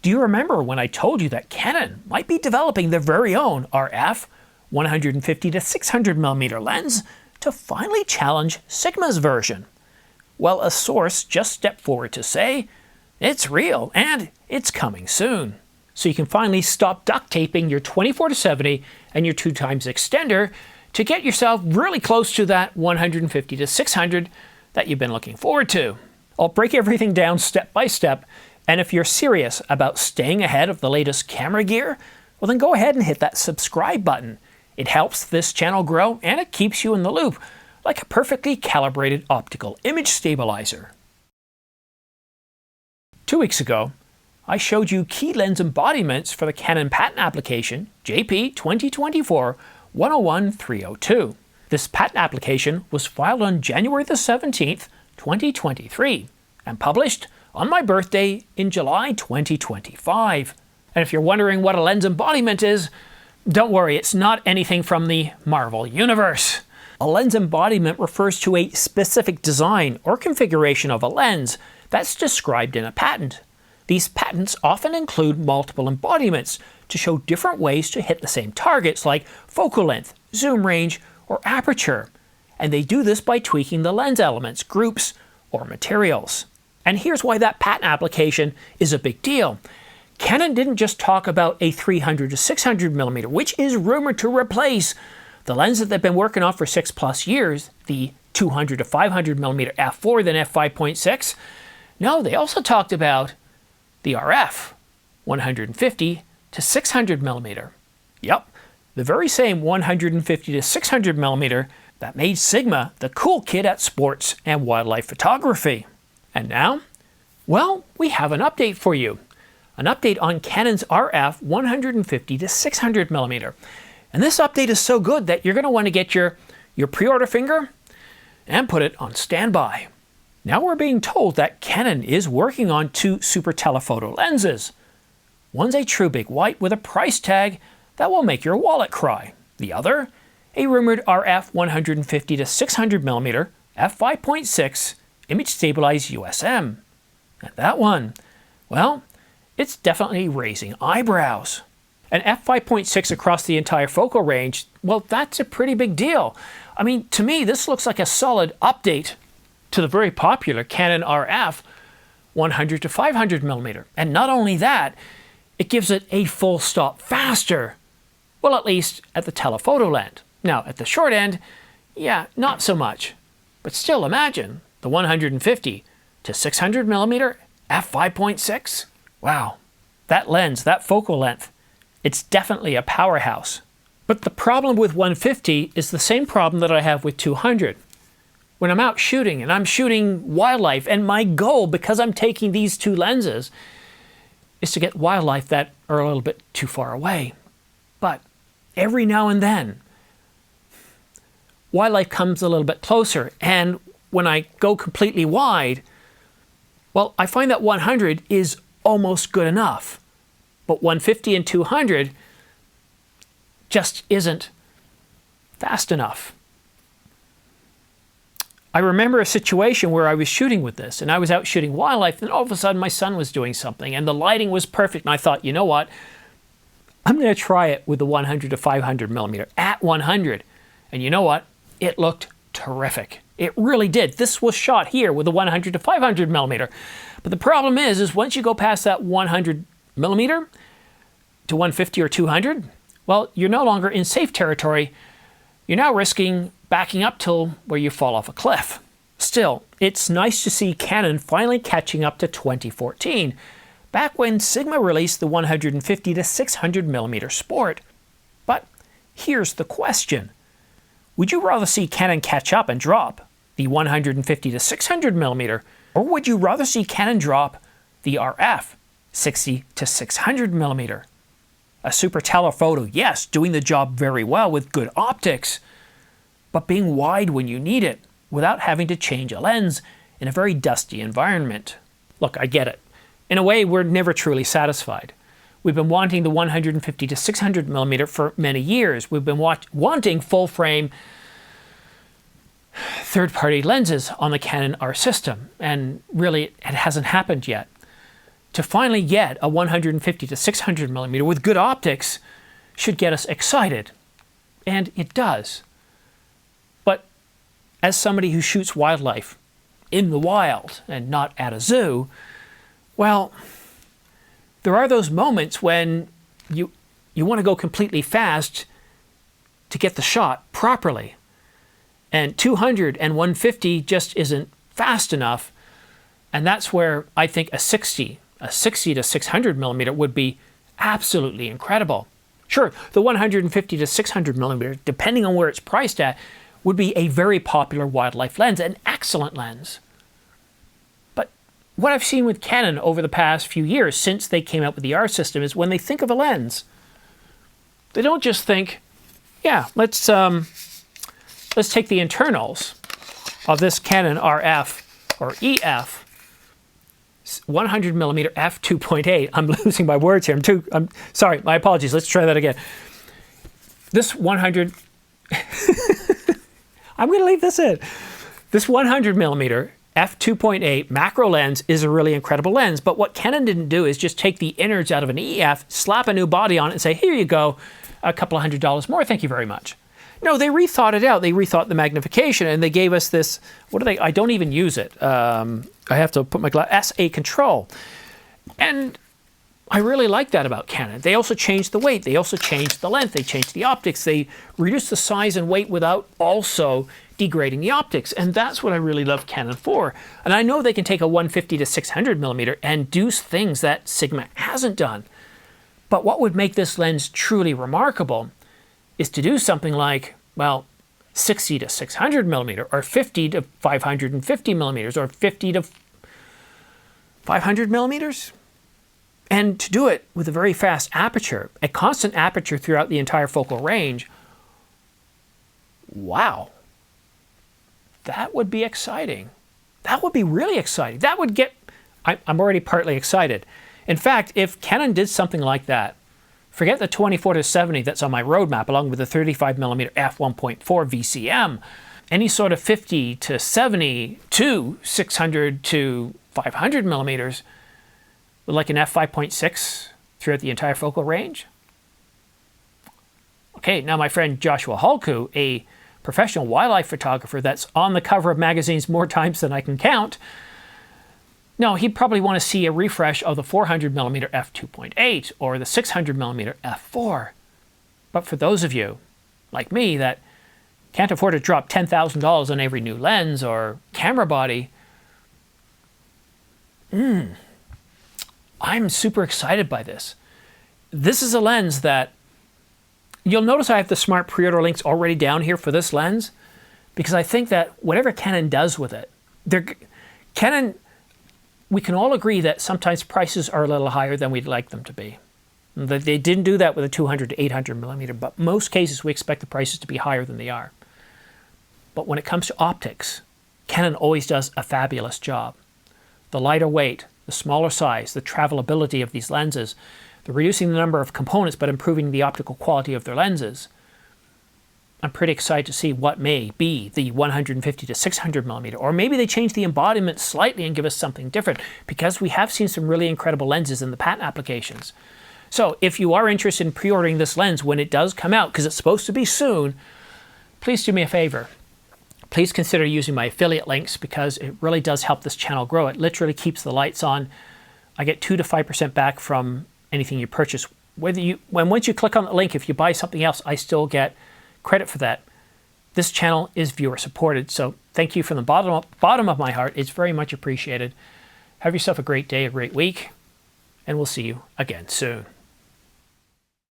Do you remember when I told you that Canon might be developing their very own RF 150 to 600mm lens to finally challenge Sigma's version? Well, a source just stepped forward to say, it's real and it's coming soon. So you can finally stop duct taping your 24-70 and your 2x extender to get yourself really close to that 150 to 600 that you've been looking forward to. I'll break everything down step by step, and if you're serious about staying ahead of the latest camera gear, well then go ahead and hit that subscribe button. It helps this channel grow and it keeps you in the loop, like a perfectly calibrated optical image stabilizer. 2 weeks ago, I showed you key lens embodiments for the Canon patent application JP 2024-101-302. This patent application was filed on January the 17th, 2023, and published on my birthday in July 2025. And if you're wondering what a lens embodiment is, don't worry, it's not anything from the Marvel Universe. A lens embodiment refers to a specific design or configuration of a lens that's described in a patent. These patents often include multiple embodiments to show different ways to hit the same targets like focal length, zoom range, or aperture. And they do this by tweaking the lens elements, groups, or materials. And here's why that patent application is a big deal. Canon didn't just talk about a 300 to 600mm, which is rumored to replace the lens that they've been working on for 6+ years, the 200 to 500mm f4, then f5.6. No, they also talked about the RF 150 to 600mm. Yep, the very same 150 to 600mm that made Sigma the cool kid at sports and wildlife photography. And now, well, we have an update for you. An update on Canon's RF 150 to 600mm. And this update is so good that you're going to want to get your pre-order finger and put it on standby. Now we're being told that Canon is working on 2 super telephoto lenses. One's a true big white with a price tag that will make your wallet cry. The other, a rumored RF 150 to 600mm f5.6 image stabilized USM. And that one, well, it's definitely raising eyebrows. An f5.6 across the entire focal range, well, that's a pretty big deal. I mean, to me, this looks like a solid update to the very popular Canon RF 100 to 500mm. And not only that, it gives it a full stop faster. Well, at least at the telephoto end. Now, at the short end, yeah, not so much. But still, imagine the 150 to 600mm f5.6. Wow, that lens, that focal length, it's definitely a powerhouse. But the problem with 150 is the same problem that I have with 200. When I'm out shooting and I'm shooting wildlife, and my goal, because I'm taking these 2 lenses, is to get wildlife that are a little bit too far away. But every now and then, wildlife comes a little bit closer, and when I go completely wide, well, I find that 100 is almost good enough. But 150 and 200 just isn't fast enough. I remember a situation where I was shooting with this, and I was out shooting wildlife, and all of a sudden my son was doing something, and the lighting was perfect, and I thought, you know what? I'm going to try it with the 100 to 500mm at 100. And you know what? It looked terrific. It really did. This was shot here with a 100 to 500mm. But the problem is once you go past that 100mm to 150 or 200, well, you're no longer in safe territory. You're now risking backing up till where you fall off a cliff. Still, it's nice to see Canon finally catching up to 2014, back when Sigma released the 150 to 600mm Sport. But here's the question. Would you rather see Canon catch up and drop the 150 to 600mm, or would you rather see Canon drop the RF 60 to 600mm? A super telephoto, yes, doing the job very well with good optics, but being wide when you need it without having to change a lens in a very dusty environment. Look, I get it. In a way, we're never truly satisfied. We've been wanting the 150 to 600mm for many years. We've been wanting full-frame third-party lenses on the Canon R system, and really it hasn't happened yet. to finally get a 150 to 600 millimeter with good optics should get us excited. And it does. But as somebody who shoots wildlife in the wild and not at a zoo, well, there are those moments when you want to go completely fast to get the shot properly. And 200 and 150 just isn't fast enough. And that's where I think a 60 to 600 millimeter would be absolutely incredible. Sure, the 150 to 600 millimeter, depending on where it's priced at, would be a very popular wildlife lens, an excellent lens. But what I've seen with Canon over the past few years since they came out with the R system is when they think of a lens, they don't just think, yeah, let's take the internals of this Canon RF or EF 100 millimeter f2.8. I'm losing my words here. I'm sorry. My apologies. Let's try that again. This 100. I'm going to leave this in. This 100 millimeter f2.8 macro lens is a really incredible lens. But what Canon didn't do is just take the innards out of an EF, slap a new body on it, and say, here you go, a couple of $100 more. Thank you very much. No, they rethought it out. They rethought the magnification, and they gave us this, what are they? I don't even use it. I have to put my SA control. And I really like that about Canon. They also changed the weight. They also changed the length. They changed the optics. They reduced the size and weight without also degrading the optics. And that's what I really love Canon for. And I know they can take a 150 to 600 millimeter and do things that Sigma hasn't done. But what would make this lens truly remarkable is to do something like, well, 60 to 600 millimeter, or 50 to 550 millimeters, or 50 to 500 millimeters. And to do it with a very fast aperture, a constant aperture throughout the entire focal range. Wow. That would be exciting. That would be really exciting. That would get, I'm already partly excited. In fact, if Canon did something like that, forget the 24 to 70 that's on my roadmap, along with the 35 millimeter f1.4 VCM. Any sort of 50 to 70 to 600 to 500 millimeters, with like an f5.6 throughout the entire focal range. Okay, now my friend Joshua Halku, a professional wildlife photographer that's on the cover of magazines more times than I can count, no, he'd probably want to see a refresh of the 400 millimeter f2.8 or the 600 millimeter f4. But for those of you, like me, that can't afford to drop $10,000 on every new lens or camera body, I'm super excited by this. This is a lens that, you'll notice I have the smart pre-order links already down here for this lens, because I think that whatever Canon does with it, Canon, we can all agree that sometimes prices are a little higher than we'd like them to be. They didn't do that with a 200 to 800 millimeter, but most cases we expect the prices to be higher than they are. But when it comes to optics, Canon always does a fabulous job. The lighter weight, the smaller size, the travelability of these lenses, the reducing the number of components but improving the optical quality of their lenses. I'm pretty excited to see what may be the 150 to 600 millimeter, or maybe they change the embodiment slightly and give us something different, because we have seen some really incredible lenses in the patent applications. So if you are interested in pre-ordering this lens when it does come out, because it's supposed to be soon, please do me a favor. Please consider using my affiliate links, because it really does help this channel grow. It literally keeps the lights on. I get 2 to 5% back from anything you purchase. Once you click on the link, if you buy something else, I still get credit for that. This channel is viewer supported, so thank you from the bottom of my heart. It's very much appreciated. Have yourself a great day, a great week, and we'll see you again soon.